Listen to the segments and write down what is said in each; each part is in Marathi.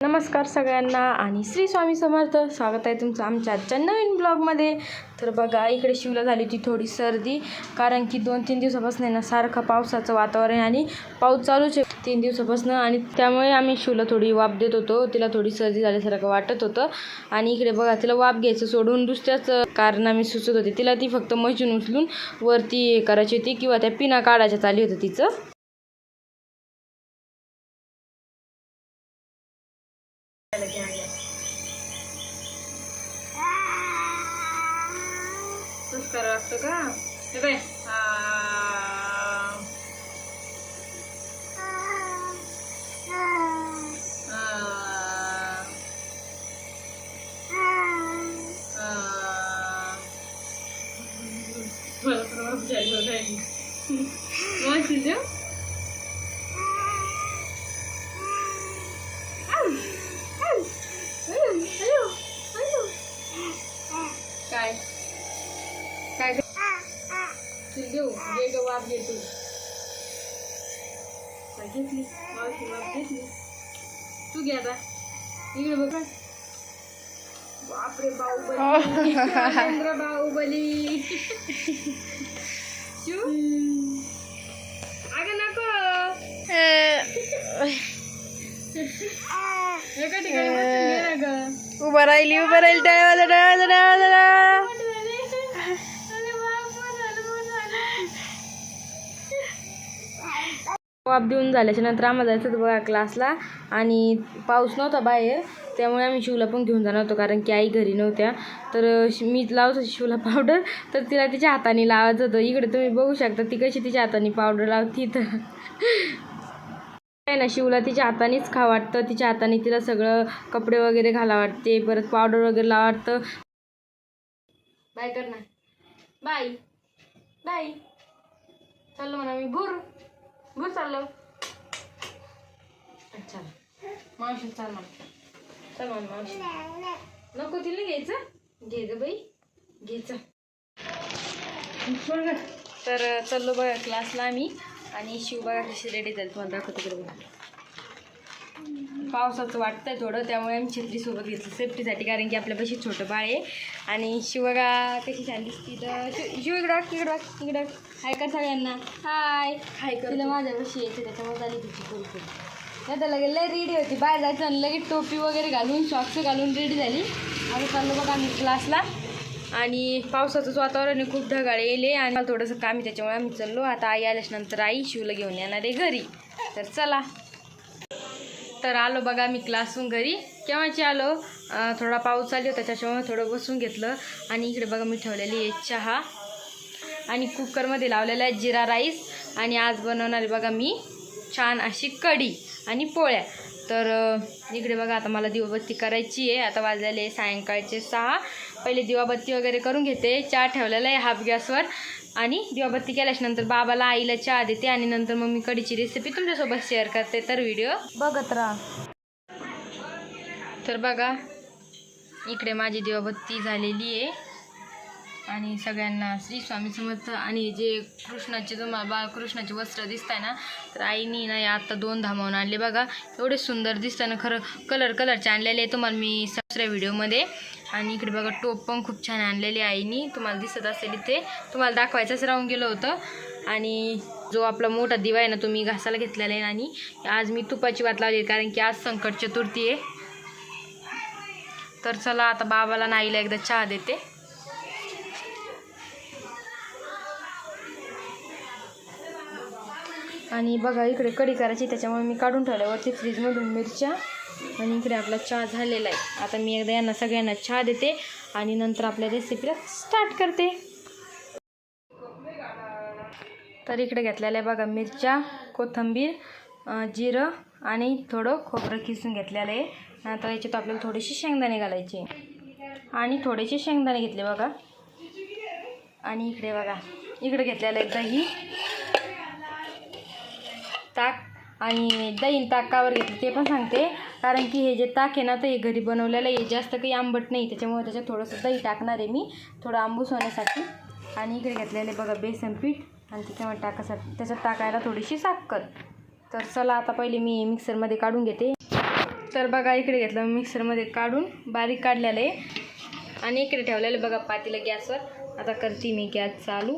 नमस्कार सगळ्यांना आणि श्री स्वामी समर्थ. स्वागत आहे तुमचं आमच्या आजच्या नवीन ब्लॉगमध्ये. तर बघा इकडे शिवला झाली होती थोडी सर्दी, कारण की 2-3 दिवसापासून आहे ना सारखं पावसाचं वातावरण आणि पाऊस चालूच आहे 3 दिवसापासून, आणि त्यामुळे आम्ही शिवला थोडी वाफ देत होतो. तिला थोडी सर्दी झाल्यासारखं वाटत होतं. आणि इकडे बघा तिला वाफ घ्यायचं सोडून दुसऱ्याच कारणाने सुचत होते. तिला ती फक्त मशीन उचलून वरती करायची होती किंवा त्या पिना काढायच्या चालू होतं तिचं. तसं करावं लागतं का? हे बाय मला तर वाप झाली होती माहिती काय काय देऊ घे ग वाफ घे तू. घेतली मावशी वाफ घेतली, तू घे आता. इकडे बघ, बापरे बाहुबली महेंद्र बाहुबली. शिव अगं नको एका ठिकाणी बसून घे ना ग. उभं राहिली वाफ देऊन झाल्याच्या नंतर आम्हाला जायचं होतं बघा क्लासला, आणि पाऊस नव्हता बाहेर, त्यामुळे आम्ही शिवला पण घेऊन जाणार होतो, कारण की आई घरी नव्हत्या. तर मी लावत होती शिवला पावडर, तर तिला तिच्या हाताने लावायचं होतं. इकडे तुम्ही बघू शकता ती कशी तिच्या हाताने पावडर लावती. तर आहे ना शिवला तिच्या हातानेच खा वाटतं, तिच्या हाताने तिला सगळं कपडे वगैरे घाला वाटते, परत पावडर वगैरे लावा वाटतं. बाय कर ना, बाय बाय. चाललो म्हणा मी भूर भूर चाललो. अच्छा मावशी चाल म्हणा, चल म्हणा मावशी. नको तिला घ्यायचं, घे ग बाई घ्यायचं. तर चाललो बघा क्लासला आम्ही, आणि शिव बघा कशी रेडी झाली तुम्हाला दाखवतो. तिकडे बघा पावसाचं वाटतंय थोडं, त्यामुळे आम्ही छत्रीसोबत घेतलं सेफ्टीसाठी, कारण की आपल्यापाशी छोटं बाळ आहे. आणि शिव बघा कशी छान दिसती. तर शिव इकडं हाय कर सगळ्यांना. हाय हाय कर. तिला माझ्यापाशी यायचं त्याच्यामुळे झाली तिची कुरकुर. नाही तर लगेच लय रेडी होती बाहेर जायचं, आणि लगेच टोपी वगैरे घालून सॉक्स घालून रेडी झाली. आता चाललो बघा आम्ही क्लासला, आणि पावसाचंच वातावरण खूप ढगाळ येले, आणि मला थोडंसं काम आहे त्याच्यामुळे आम्ही चाललो. आता आई आल्याच्यानंतर आई शिवला घेऊन येणार आहे घरी. तर चला. तर आलो बघा मी क्लासहून घरी. केव्हाची आलो, थोडा पाऊस चालू होता त्याच्यामुळे थोडं बसून घेतलं. आणि इकडे बघा मी ठेवलेली आहे चहा, आणि कुकरमध्ये लावलेला आहे जिरा राईस, आणि आज बनवणार आहे बघा मी छान अशी कढी आणि पोळ्या. तर इकडे बघा आता मला दिवाबत्ती करायची आहे. आता वाजलेले आहे सायंकाळचे 6. पहिले दिवाबत्ती वगैरे करून घेते. चहा ठेवलेला आहे हाफ गॅसवर, आणि दिवाबत्ती केल्याच्यानंतर बाबाला आईला चहा देते, आणि नंतर मग मी कढीची रेसिपी तुमच्यासोबत शेअर करते. तर व्हिडिओ बघत राहा. तर बघा इकडे माझी दिवाबत्ती झालेली आहे, आणि सगळ्यांना श्री स्वामी समर्थ. आणि जे कृष्णाचे तुम्हाला बाळकृष्णाचे वस्त्र दिसत आहे ना, तर आईनी ना आत्ता 2 धामावून आणले बघा. एवढे सुंदर दिसतात ना, खरं कलरचे आणलेले आहे तुम्हाला मी दुसऱ्या व्हिडिओमध्ये. आणि इकडे बघा टोप पण खूप छान आणलेले आईनी, तुम्हाला दिसत असेल ते, तुम्हाला दाखवायचंच राहून गेलं होतं. आणि जो आपला मोठा दिवा आहे ना तो मी घासायला घेतलेला आहे, आणि आज मी तुपाची वात लावली, कारण की आज संकट चतुर्थी आहे. तर चला आता बाबाला नाईला एकदा चहा देते. आणि बघा इकडे कढी करायची, त्याच्यामुळे मी काढून ठेवल्यावरती फ्रीजमधून मिरच्या, आणि इकडे आपला चहा झालेला आहे. आता मी एकदा यांना सगळ्यांना चहा देते, आणि नंतर आपल्या रेसिपीला स्टार्ट करते. तर इकडे घेतलेलं आहे बघा मिरच्या, कोथिंबीर, जिरं, आणि थोडं खोबरं किसून घेतलेलं आहे. नंतर याच्यात आपल्याला थोडेसे शेंगदाणे घालायचे, आणि थोडेसे शेंगदाणे घेतले बघा. आणि इकडे बघा इकडे घेतलेलं आहे दही, ताक, आणि दही ताकावर घेतलं ते पण सांगते, कारण की हे जे ताक आहे ना तर हे घरी बनवलेलं आहे, जास्त काही आंबट नाही, त्याच्यामुळे त्याच्यात थोडंसं दही टाकणार आहे मी, थोडं आंबूस होण्यासाठी. आणि इकडे घेतलेले बघा बेसन पीठ, आणि त्याच्यात टाकायला थोडीशी साखर. तर चला आता पहिले मी मिक्सरमध्ये काढून घेते. तर बघा इकडे घेतलं मिक्सरमध्ये काढून बारीक काढलेलं आहे आणि इकडे ठेवलेलं बघा पातेलं गॅसवर. आता करते मी गॅस चालू.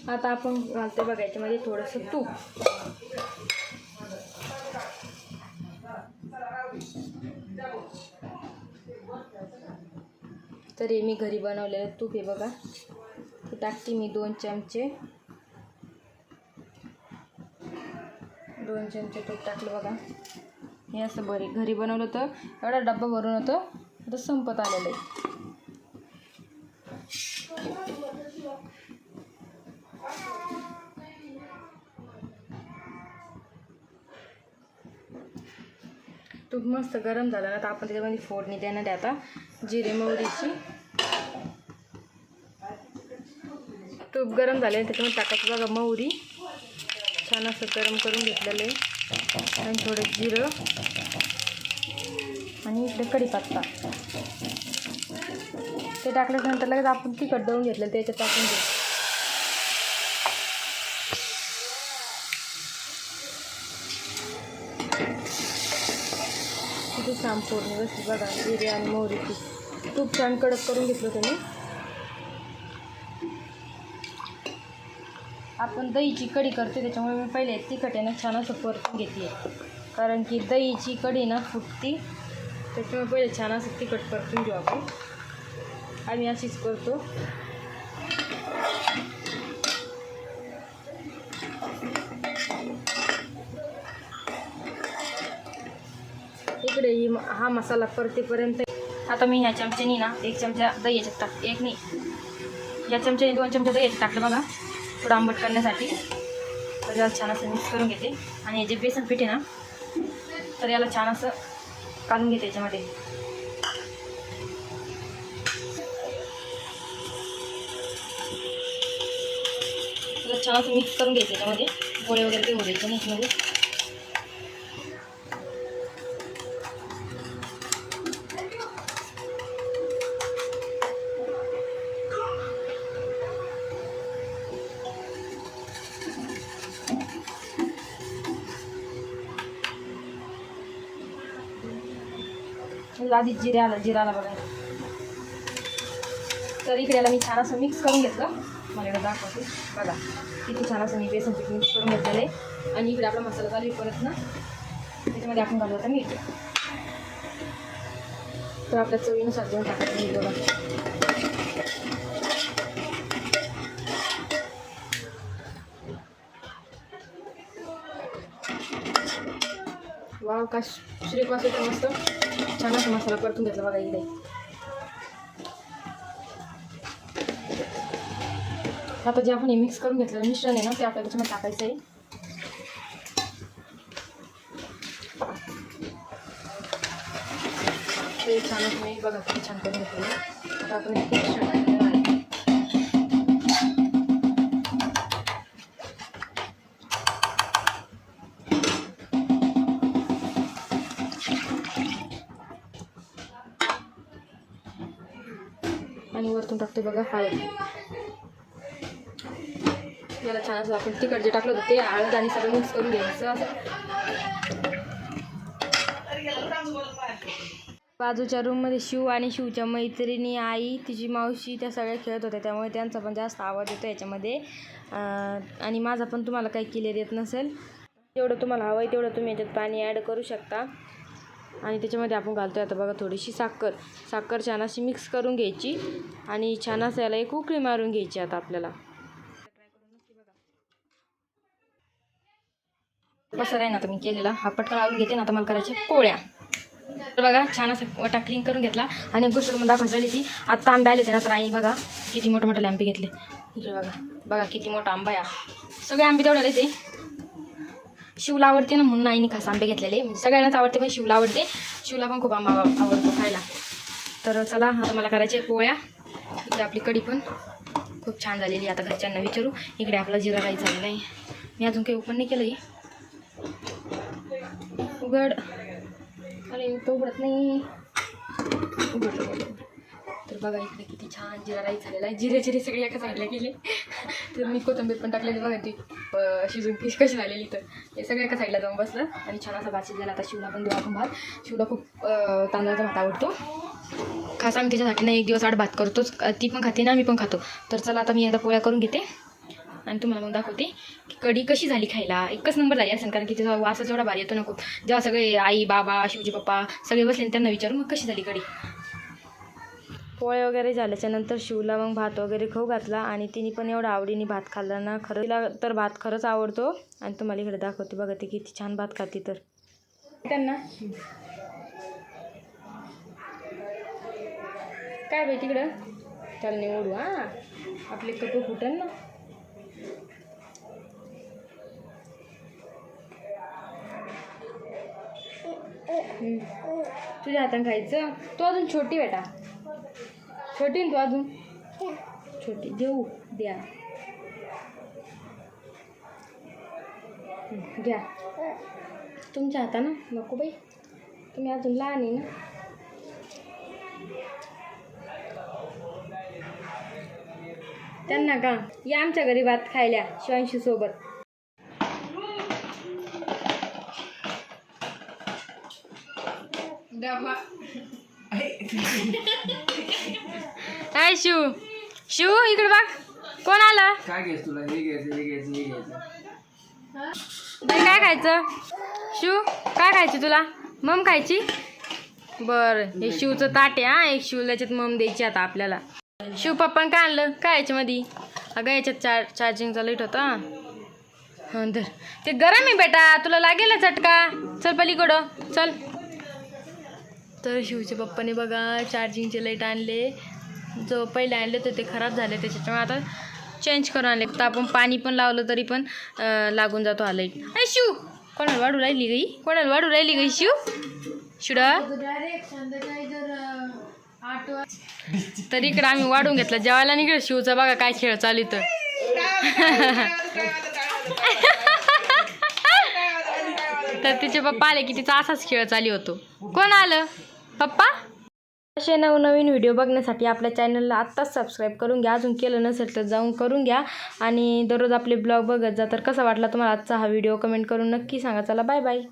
आता आपण घालतो बघा याच्यामध्ये थोडंसं तूप. तर हे मी घरी बनवलेलं तूप आहे बघा, ते टाकते मी 2 चमचे. 2 चमचे तूप टाकलं बघा. हे असं घरी बनवलं होतं, एवढा डब्बा भरून होतं, आता संपत आलेलं आहे. तूप मस्त गरम झालं ना तर आपण त्याच्यामध्ये फोडणी देणार आहे आता जिरे मोहरीची. तूप गरम झाले त्याच्यामध्ये टाकायचं बघा मोहरी. छान असं गरम करून घेतलेलं आहे आणि थोडं जिरं आणि इकडे कढीपत्ता. ते टाकल्यानंतर लगेच आपण तिखट दळून घेतलेलं त्याच्यात टाकून घेऊ. किती छान फोडणी बसली बघा जिरे आणि मोहरीची. तूप छान कडक करून घेतलं होतं मी. आपण दहीची कढी करते त्याच्यामुळे मी पहिले तिखट आहे ना छान असं परतून घेते, कारण की दहीची कढी ना फुटती, त्याच्यामुळे पहिले छान असं तिखट परतून घेऊ आपण. आम्ही अशीच करतो. इकडे हा मसाला परतेपर्यंत आता मी ह्या चमच्यानी ना 1 चमचा दही याच्यात टाक, 1 नाही या चमच्याने 2 चमचे दही याच्यात टाकलं बघा थोडं आंबट करण्यासाठी. तर याला छान असं मिक्स करून घेते आणि हे जे बेसन पीठ आहे ना तर याला छान असं काढून घेते याच्यामध्ये. छान असं मिक्स करून घ्यायचं याच्यामध्ये, गोळे वगैरे ते द्यायचे नाही याच्यामध्ये. आधी जिराला बघा. तर इकडे याला मी छान असं मिक्स करून घेतलं. मला इकडे दाखवते बघा किती छान असं मी बेसन पीठ मिक्स करून घेतलेलं आहे. आणि इकडे आपला मसाला चालू आहे परत ना, त्याच्यामध्ये आपण घालू आता मीठ. तर आपल्या चवीनुसार देऊन टाकायचं मीठ बघा. वाव का श्रीपास येतं मस्त. छान असा मसाला परतून घेतला बघा इकडे. आता जे आपण हे मिक्स करून घेतलेलं मिश्रण आहे ना ते आपल्याला त्याच्यामध्ये टाकायचं आहे. ते छान असं मी बघा किती छान करून घेतलेलं. आता आपण हे मिश्रण टाकलेलं आहे. आणि वरतून टाकते बघा हळद. याला छान असं आपण तिखट जे टाकलं होतं ते हळद आणि सगळं मिक्स करून घ्यायचं. बाजूच्या रूममध्ये शिव आणि शिवच्या मैत्रिणी, आई, तिची मावशी त्या सगळ्या खेळत होत्या, त्यामुळे त्यांचा पण जास्त आवाज येतो याच्यामध्ये. आणि माझा पण तुम्हाला काही क्लिअर येत नसेल. जेवढं तुम्हाला हवं आहे तेवढं तुम्ही याच्यात पाणी ॲड करू शकता. आणि त्याच्यामध्ये आपण घालतो आता बघा थोडीशी साखर छान अशी मिक्स करून घ्यायची आणि छान असं याला एक उकळी मारून घ्यायची. आता आपल्याला कसं आहे ना तुम्ही केलेला हा पटकन आवडून घेते ना. आता मला करायचे पोळ्या. तर बघा छान असं वटा क्लीन करून घेतला आणि एक गोष्ट मला दाखवायची ती आत्ता आंबे आले ते ना. तर आई बघा किती मोठे मोठे आंबे घेतले. इकडे बघा किती मोठा आंबा आहे. सगळे आंबे तेवढे आले ते. शिवला आवडते ना म्हणून आईने खास आंबे घेतलेले. सगळ्यांनाच आवडते पण शिवला आवडते. शिवला पण खूप आंबा आवडतो खायला. तर चला आता मला करायचे पोळ्या. इथे आपली कढी पण खूप छान झालेली. आता घरच्यांना विचारू. इकडे आपला जिरा राईस झालेला आहे. मी अजून काही ओपन नाही केलं आहे. उघड. अरे तो उघडत नाही. उघड. तर बघा इकडे किती छान जिरा राईस झालेला आहे. जिरे सगळे एका साईडला गेले. तर मी कोथिंबीर पण टाकलेली बघा ती शिजून कशी झालेली. तर हे सगळं एका साईडला जाऊन बसलं आणि छान असा भात शिजलेला. आता शिवला पण देऊ आपण भात. शिवला खूप तांदळाचा भात आवडतो. खास आम्ही त्याच्यासाठी ना एक दिवस आड भात करतोच. ती पण खाते ना, मी पण खातो. तर चला आता मी एकदा पोळ्या करून घेते आणि तुम्हाला मग दाखवते की कढी कशी झाली खायला. एकच नंबर झाली असेल, कारण की त्याचा वासच एवढा भारी येतो ना खूप. जेव्हा सगळे आई बाबा शिवचे पप्पा सगळे बसले त्यांना विचारू मग कशी झाली कढी. पोळे वगैरे झाल्याच्या नंतर शिवला मग भात वगैरे खाऊ घातला आणि तिने पण एवढा आवडीने भात खाल्ला ना. खरं तिला तर भात खरंच आवडतो. आणि तुम्हाला इकडे दाखवते बघा ती किती छान भात खाते. तर त्यांना काय बाई तिकडं त्याला नाही ओढू. हां आपले कप फुटन ना. तुझ्या हाताने खायचं. तू अजून छोटी बेटा, छोटी तू अजून छोटी. जेऊ द्या घ्या तुमच्या हातानं. नको बाई तुम्ही अजून लहान आहे ना. त्यांना का या आमच्या घरी भात खायला शिवांशी सोबत. काय शिव इकडे बघ कोण आलं. काय घ्यायचं तुला? हे घ्यायचं. काय खायचं शिव? काय खायची तुला? मम खायची? बरं हे शिवचं ताट आहे. हा एक शिव त्याच्यात मम द्यायची आता आपल्याला. शिव पप्पान काय आणलं? काय याच्यामध्ये? अगं याच्यात चार्जिंगचा लाईट होता. हां धर. ते गरम आहे बेटा, तुला लागेल चटका. चल पलीकडं चल. तर शिवच्या पप्पाने बघा चार्जिंगचे लाईट आणले. जो पहिले आणले तर ते खराब झाले, त्याच्यामुळे आता चेंज करून आणले. तर आपण पाणी पण लावलं तरी पण लागून जातो हा लाईट. अरे शिव कोणाला वाढू राहिली गई? कोणाला वाढू राहिली गई शिव? शिवडा तर इकडं आम्ही वाढून घेतलं जेवायला निघलं. शिवचा बघा काय खेळ चालू तर. तर तिचे पप्पा आले की तिचा असाच खेळ चालू होतो. कोण आलं? पप्पा. असे नवनवीन व्हिडिओ बघण्यासाठी आपल्या चॅनलला आत्ताच सबस्क्राईब करून घ्या. अजून केलं नसेल तर जाऊन करून घ्या. आणि दररोज आपले ब्लॉग बघत जा. तर कसा वाटला तुम्हाला आजचा हा व्हिडिओ कमेंट करून नक्की सांगा. चला बाय बाय.